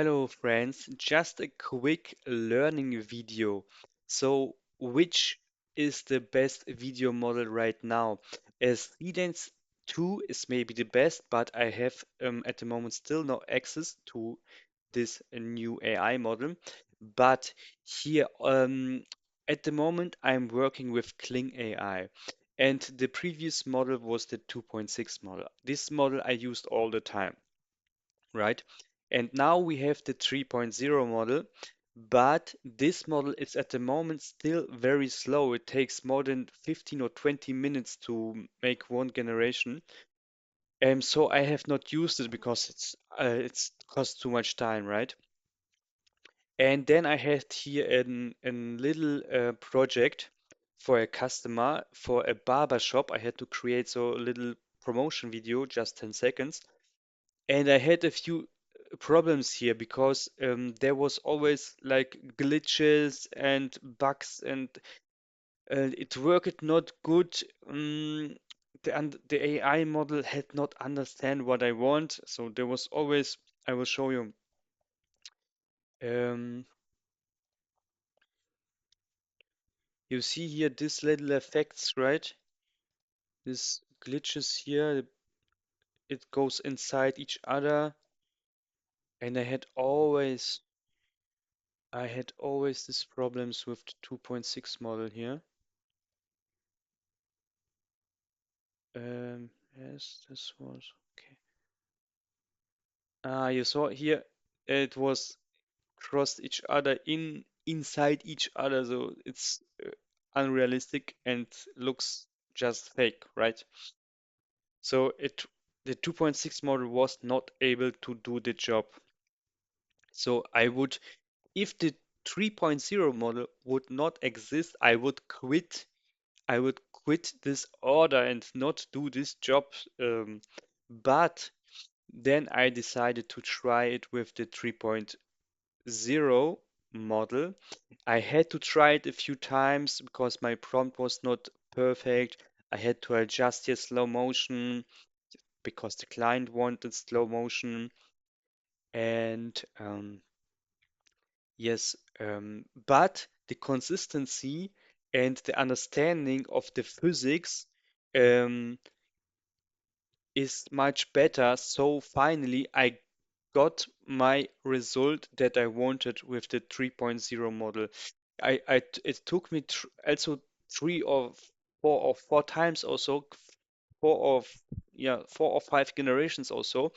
Hello friends, just a quick learning video. So, which is the best video model right now? As Redance 2 is maybe the best, but I have at the moment still no access to this new AI model. But here, at the moment, I'm working with Kling AI. And the previous model was the 2.6 model. This model I used all the time, right? And now we have the 3.0 model, but this model is at the moment still very slow. It takes more than 15 or 20 minutes to make one generation. So I have not used it because it's costs too much time, right? And then I had here a little project for a customer for a barber shop. I had to create so a little promotion video, just 10 seconds. And I had a few problems here because there was always like glitches and bugs and it worked not good. The AI model had not understand what I want, so there was always, I will show you. Um, you see here this little effects, right? This glitches here, it goes inside each other, and I had always these problems with the 2.6 model here. Yes, this was okay. You saw here it was crossed each other inside each other, so it's unrealistic and looks just fake, right? So the 2.6 model was not able to do the job. So if the 3.0 model would not exist, I would quit this order and not do this job. But then I decided to try it with the 3.0 model. I had to try it a few times because my prompt was not perfect. I had to adjust here slow motion because the client wanted slow motion. And yes, but the consistency and the understanding of the physics um, is much better. So finally, I got my result that I wanted with the 3.0 model. It took me tr also 3 or 4 times also, four or five generations also,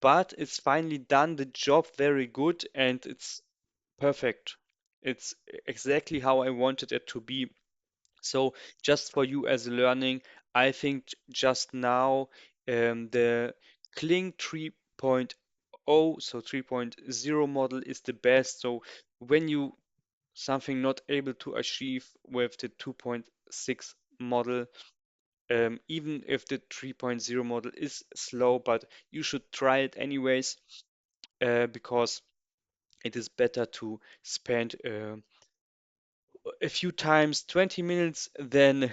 but it's finally done the job very good and it's perfect. It's exactly how I wanted it to be. So just for you as a learning, I think just now the Kling 3.0, so 3.0 model is the best. So when you something not able to achieve with the 2.6 model, even if the 3.0 model is slow, but you should try it anyways, because it is better to spend a few times 20 minutes than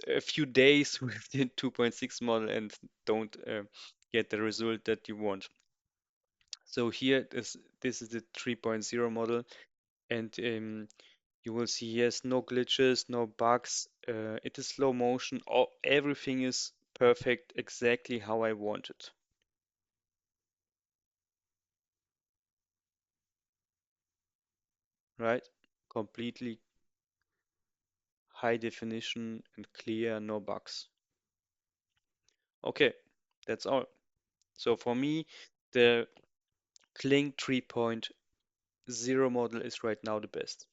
a few days with the 2.6 model and don't get the result that you want. So here this is the 3.0 model and you will see here's no glitches, no bugs. It is slow motion. Everything is perfect, exactly how I want it, right? Completely high definition and clear, no bugs. Okay, that's all. So for me, the Kling 3.0 model is right now the best.